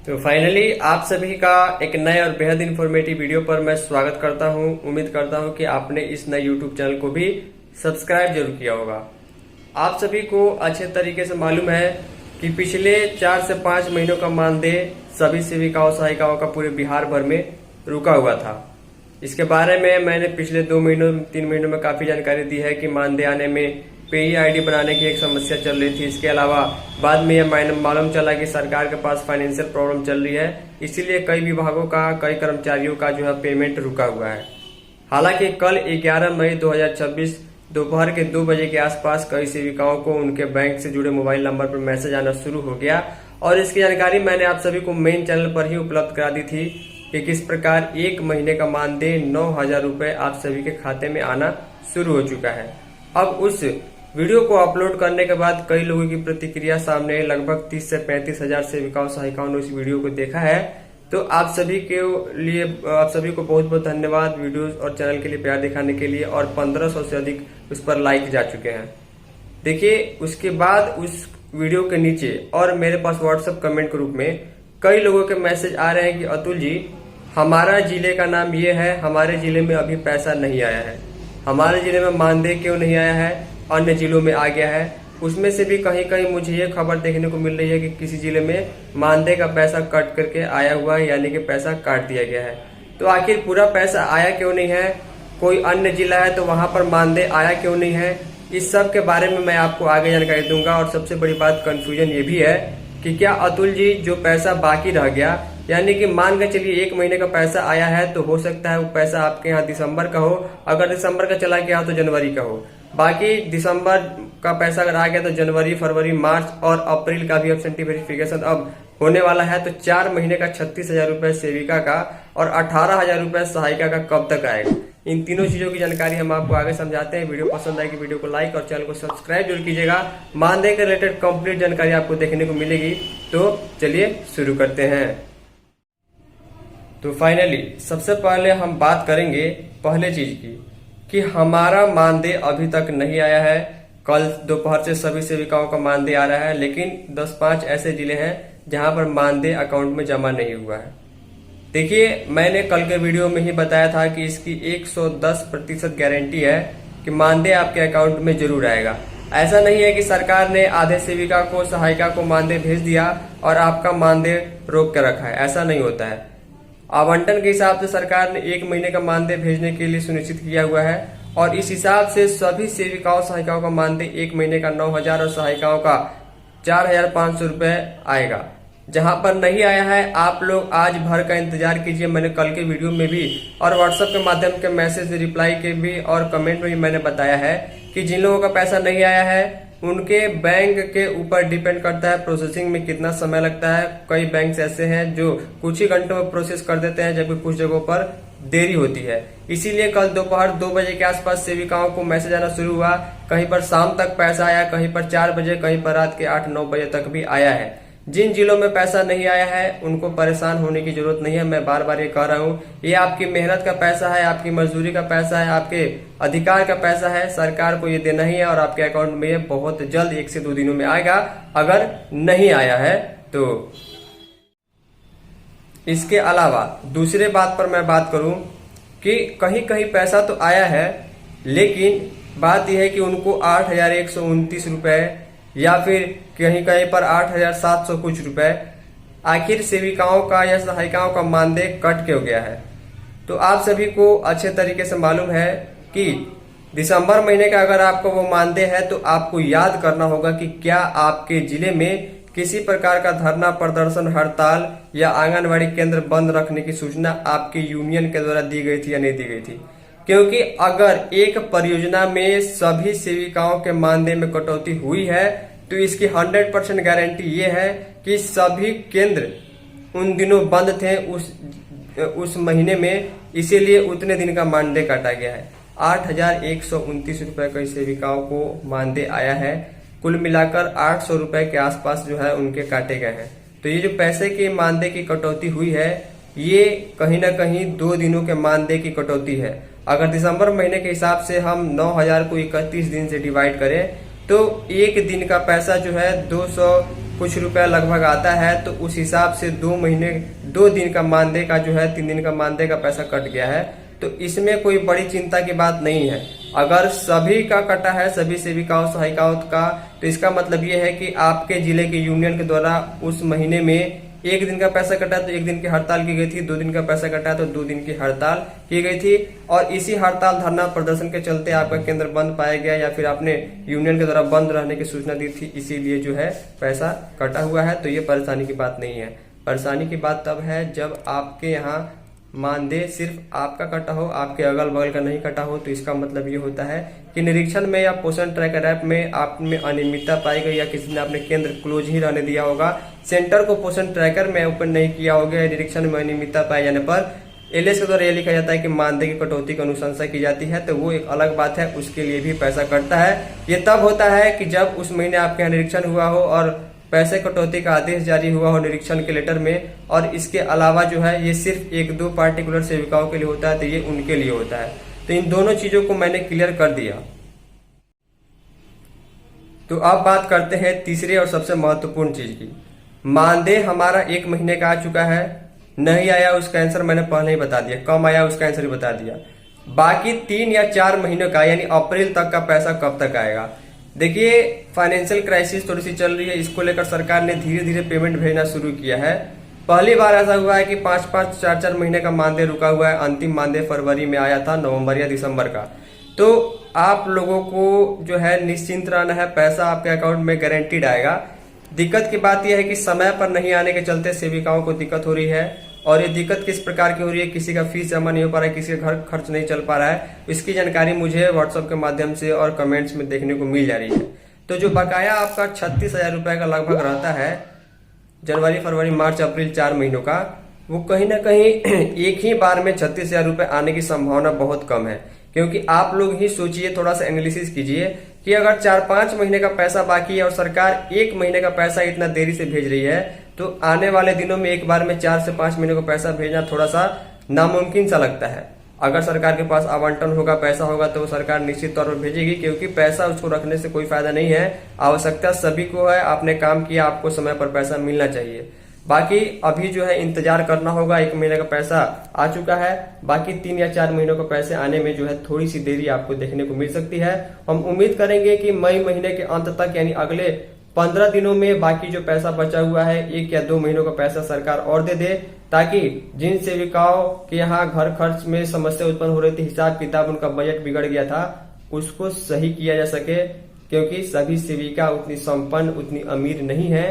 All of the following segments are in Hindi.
तो फाइनली आप सभी का एक नए और बेहद इंफॉर्मेटिव वीडियो पर मैं स्वागत करता हूं। उम्मीद करता हूं कि आपने इस नए यूट्यूब चैनल को भी सब्सक्राइब जरूर किया होगा। आप सभी को अच्छे तरीके से मालूम है कि पिछले 4 से 5 महीनों का मानदेय सभी सेविकाओं सहायिकाओं का पूरे बिहार भर में रुका हुआ था। इसके बारे में मैंने पिछले 2 महीनों 3 महीनों में काफी जानकारी दी है कि मानदेय आने में पेई आईडी बनाने की एक समस्या चल रही थी। इसके अलावा बाद में यह मालूम चला कि सरकार के पास फाइनेंशियल प्रॉब्लम चल रही है, इसीलिए कई विभागों का कई कर्मचारियों का जो है पेमेंट रुका हुआ है। हालांकि कल 11 मई 2026 दोपहर के 2 बजे के आसपास कई सेविकाओं को उनके बैंक से जुड़े मोबाइल नंबर पर मैसेज आना शुरू हो गया और इसकी जानकारी मैंने आप सभी को मेन चैनल पर ही उपलब्ध करा दी थी कि किस प्रकार 1 महीने का मानदेय 9,000 रुपए आप सभी के खाते में आना शुरू हो चुका है। अब उस वीडियो को अपलोड करने के बाद कई लोगों की प्रतिक्रिया सामने आई। लगभग 30 से 35 हजार सेविकाओं सहायिकाओं ने इस वीडियो को देखा है। तो आप सभी के लिए आप सभी को बहुत बहुत धन्यवाद वीडियो और चैनल के लिए प्यार दिखाने के लिए। और 1500 से अधिक उस पर लाइक जा चुके हैं। देखिए, उसके बाद उस वीडियो के नीचे और मेरे पास व्हाट्सएप कमेंट के रूप में कई लोगों के मैसेज आ रहे हैं कि अतुल जी, हमारा जिले का नाम ये है, हमारे जिले में अभी पैसा नहीं आया है, हमारे जिले में मानदेय क्यों नहीं आया है, अन्य जिलों में आ गया है। उसमें से भी कहीं कहीं मुझे ये खबर देखने को मिल रही है कि किसी जिले में मानदेय का पैसा कट करके आया हुआ है, यानी कि पैसा काट दिया गया है। तो आखिर पूरा पैसा आया क्यों नहीं है? कोई अन्य जिला है तो वहां पर मानदेय आया क्यों नहीं है? इस सब के बारे में मैं आपको आगे जानकारी दूंगा। और सबसे बड़ी बात, कंफ्यूजन ये भी है कि क्या अतुल जी जो पैसा बाकी रह गया, यानी कि मान के चलिए 1 महीने का पैसा आया है तो हो सकता है वो पैसा आपके यहाँ दिसंबर का हो, अगर दिसंबर का चला गया तो जनवरी का हो। बाकी दिसंबर का पैसा अगर आ गया तो जनवरी, फरवरी, मार्च और अप्रैल का भी एब्सेंटी वेरिफिकेशन अब होने वाला है। तो 4 महीने का 36,000 रुपए सेविका का और 18,000 रुपए सहायिका का कब तक आएगा, इन तीनों चीजों की जानकारी हम आपको आगे समझाते हैं। वीडियो पसंद आएगी वीडियो को लाइक और चैनल को सब्सक्राइब जरूर कीजिएगा। मानदेय के रिलेटेड कंप्लीट जानकारी आपको देखने को मिलेगी। तो चलिए शुरू करते हैं। तो फाइनली सबसे पहले हम बात करेंगे पहले चीज की कि हमारा मानदेय अभी तक नहीं आया है। कल दोपहर से सभी सेविकाओं का मानदेय आ रहा है, लेकिन 10-5 ऐसे जिले हैं जहां पर मानदेय अकाउंट में जमा नहीं हुआ है। देखिए, मैंने कल के वीडियो में ही बताया था कि इसकी 110% गारंटी है कि मानदेय आपके अकाउंट में जरूर आएगा। ऐसा नहीं है कि सरकार ने आधे सेविका को सहायिका को मानदेय भेज दिया और आपका मानदेय रोक कर रखा है, ऐसा नहीं होता है। आवंटन के हिसाब से सरकार ने 1 महीने का मानदेय भेजने के लिए सुनिश्चित किया हुआ है और इस हिसाब से सभी सेविकाओं सहायिकाओं का मानदेय 1 महीने का 9,000 और सहायिकाओं का 4,500 रुपए आएगा। जहां पर नहीं आया है, आप लोग आज भर का इंतजार कीजिए। मैंने कल के वीडियो में भी और व्हाट्सएप के माध्यम के मैसेज रिप्लाई के भी और कमेंट में भी मैंने बताया है कि जिन लोगों का पैसा नहीं आया है उनके बैंक के ऊपर डिपेंड करता है प्रोसेसिंग में कितना समय लगता है। कई बैंक ऐसे हैं जो कुछ ही घंटों में प्रोसेस कर देते हैं, जबकि कुछ जगहों पर देरी होती है। इसीलिए कल दोपहर 2 बजे के आसपास सेविकाओं को मैसेज आना शुरू हुआ। कहीं पर शाम तक पैसा आया, कहीं पर 4 बजे, कहीं पर रात के 8-9 बजे तक भी आया है। जिन जिलों में पैसा नहीं आया है उनको परेशान होने की जरूरत नहीं है। मैं बार बार ये कह रहा हूँ, ये आपकी मेहनत का पैसा है, आपकी मजदूरी का पैसा है, आपके अधिकार का पैसा है। सरकार को ये देना ही है और आपके अकाउंट में ये बहुत जल्द 1 से 2 दिनों में आएगा, अगर नहीं आया है तो। इसके अलावा दूसरे बात पर मैं बात करूं कि कहीं कहीं पैसा तो आया है, लेकिन बात यह है कि उनको 8,129 रुपए या फिर कहीं कहीं पर 8,700 कुछ रुपए आखिर सेविकाओं का या सहायिकाओं का मानदेय कट क्यों गया है। तो आप सभी को अच्छे तरीके से मालूम है कि दिसंबर महीने का अगर आपको वो मानदेय है तो आपको याद करना होगा कि क्या आपके जिले में किसी प्रकार का धरना, प्रदर्शन, हड़ताल या आंगनबाड़ी केंद्र बंद रखने की सूचना आपके यूनियन के द्वारा दी गई थी या नहीं दी गई थी। क्योंकि अगर एक परियोजना में सभी सेविकाओं के मानदेय में कटौती हुई है तो इसकी 100% गारंटी ये है कि सभी केंद्र उन दिनों बंद थे उस महीने में, इसीलिए उतने दिन का मानदेय काटा गया है। 8,129 रुपए कई सेविकाओं को मानदेय आया है। कुल मिलाकर 800 रुपए के आसपास जो है उनके काटे गए हैं। तो ये जो पैसे के मानदेय की कटौती हुई है, ये कहीं ना कहीं 2 दिनों के मानदेय की कटौती है। अगर दिसंबर महीने के हिसाब से हम 9,000 को 31 दिन से डिवाइड करें तो 1 दिन का पैसा जो है 200 कुछ रुपया लगभग आता है, तो उस हिसाब से 2 दिन का मानदेय का जो है 3 दिन का मानदेय का पैसा कट गया है। तो इसमें कोई बड़ी चिंता की बात नहीं है। अगर सभी का कटा है, सभी सेविकाओं सहायिकाओं का, तो इसका मतलब ये है कि आपके जिले के यूनियन के द्वारा उस महीने में 1 दिन का पैसा कटा तो 1 दिन की हड़ताल की गई थी, 2 दिन का पैसा कटा तो 2 दिन की हड़ताल की गई थी। और इसी हड़ताल धरना प्रदर्शन के चलते आपका केंद्र बंद पाया गया या फिर आपने यूनियन के द्वारा बंद रहने की सूचना दी थी, इसीलिए जो है पैसा कटा हुआ है। तो ये परेशानी की बात नहीं है। परेशानी की बात तब है जब आपके यहाँ मानदेय सिर्फ आपका कटा हो, आपके अगल बगल का नहीं कटा हो। तो इसका मतलब ये होता है कि निरीक्षण में या पोषण ट्रैकर ऐप में आप में अनियमितता पाई गई या किसी ने अपने केंद्र क्लोज ही रहने दिया होगा, सेंटर को पोषण ट्रैकर में ओपन नहीं किया होगा, निरीक्षण में अनियमितता पाए जाने पर एलएस के द्वारा यह लिखा जाता है कि मानदेय की कटौती की अनुशंसा की जाती है, तो वो एक अलग बात है, उसके लिए भी पैसा कटता है। ये तब होता है कि जब उस महीने आपके यहाँ निरीक्षण हुआ हो और पैसे कटौती का आदेश जारी हुआ हो निरीक्षण के लेटर में। और इसके अलावा जो है ये सिर्फ 1-2 पार्टिकुलर सेविकाओं के लिए होता है, तो ये उनके लिए होता है। तो इन दोनों चीजों को मैंने क्लियर कर दिया। तो अब बात करते हैं तीसरे और सबसे महत्वपूर्ण चीज की। मानदेय हमारा 1 महीने का आ चुका है, नहीं आया उसका आंसर मैंने पहले ही बता दिया, कम आया उसका आंसर भी बता दिया। बाकी 3 या 4 महीनों का यानी अप्रैल तक का पैसा कब तक आएगा? देखिए, फाइनेंशियल क्राइसिस थोड़ी सी चल रही है, इसको लेकर सरकार ने धीरे धीरे पेमेंट भेजना शुरू किया है। पहली बार ऐसा हुआ है कि 5-5, 4-4 महीने का मानदेय रुका हुआ है। अंतिम मानदेय फरवरी में आया था, नवंबर या दिसंबर का। तो आप लोगों को जो है निश्चिंत रहना है, पैसा आपके अकाउंट में गारंटीड आएगा। दिक्कत की बात यह है कि समय पर नहीं आने के चलते सेविकाओं को दिक्कत हो रही है। और ये दिक्कत किस प्रकार की हो रही है, किसी का फीस जमा नहीं हो पा रहा है, किसी का घर खर्च नहीं चल पा रहा है, इसकी जानकारी मुझे व्हाट्सएप के माध्यम से और कमेंट्स में देखने को मिल जा रही है। तो जो बकाया आपका 36,000 रुपए का लगभग रहता है जनवरी, फरवरी, मार्च, अप्रैल 4 महीनों का, वो कहीं ना कहीं एक ही बार में 36,000 रुपए आने की संभावना बहुत कम है। क्योंकि आप लोग ही सोचिए, थोड़ा सा एनालिसिस कीजिए कि अगर 4-5 महीने का पैसा बाकी है और सरकार 1 महीने का पैसा इतना देरी से भेज रही है, तो आने वाले दिनों में एक बार में 4 से 5 महीने का पैसा भेजना थोड़ा सा नामुमकिन सा लगता है। अगर सरकार के पास आवंटन होगा, पैसा होगा, तो सरकार निश्चित तौर पर भेजेगी, क्योंकि पैसा उसको रखने से कोई फायदा नहीं है। आवश्यकता सभी को है, आपने काम किया, आपको समय पर पैसा मिलना चाहिए। बाकी अभी जो है इंतजार करना होगा। 1 महीने का पैसा आ चुका है, बाकी 3 या 4 महीनों का पैसे आने में जो है थोड़ी सी देरी आपको देखने को मिल सकती है। हम उम्मीद करेंगे कि मई महीने के अंत तक यानी अगले 15 दिनों में बाकी जो पैसा बचा हुआ है, 1 या 2 महीनों का पैसा सरकार और दे दे, ताकि जिन सेविकाओं के यहाँ घर खर्च में समस्या उत्पन्न हो रही थी, हिसाब किताब उनका बजट बिगड़ गया था, उसको सही किया जा सके। क्योंकि सभी सेविका उतनी संपन्न, उतनी अमीर नहीं है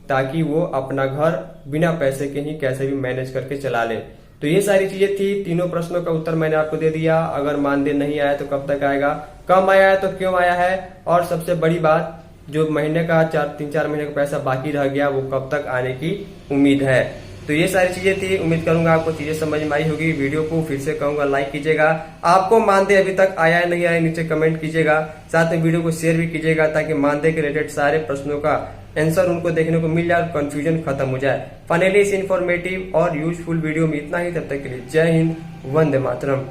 ताकि वो अपना घर बिना पैसे के ही कैसे भी मैनेज करके चला ले। तो ये सारी चीजें थी। तीनों प्रश्नों का उत्तर मैंने आपको दे दिया। अगर मानदेय नहीं आया तो कब तक आएगा, कम आया है तो क्यों आया है, और सबसे बड़ी बात, जो महीने का 3-4 महीने का पैसा बाकी रह गया वो कब तक आने की उम्मीद है। तो ये सारी चीजें थी। उम्मीद करूंगा आपको चीजें समझ में आई होगी। वीडियो को फिर से कहूंगा लाइक कीजिएगा। आपको मानदेय अभी तक आया है नहीं आया नीचे कमेंट कीजिएगा। साथ में वीडियो को शेयर भी कीजिएगा, ताकि मानदेय के रिलेटेड सारे प्रश्नों का आंसर उनको देखने को मिल जाए और कंफ्यूजन खत्म हो जाए। फाइनली इस इन्फॉर्मेटिव और यूजफुल वीडियो में इतना ही। तब तक के लिए जय हिंद, वंदे मातरम।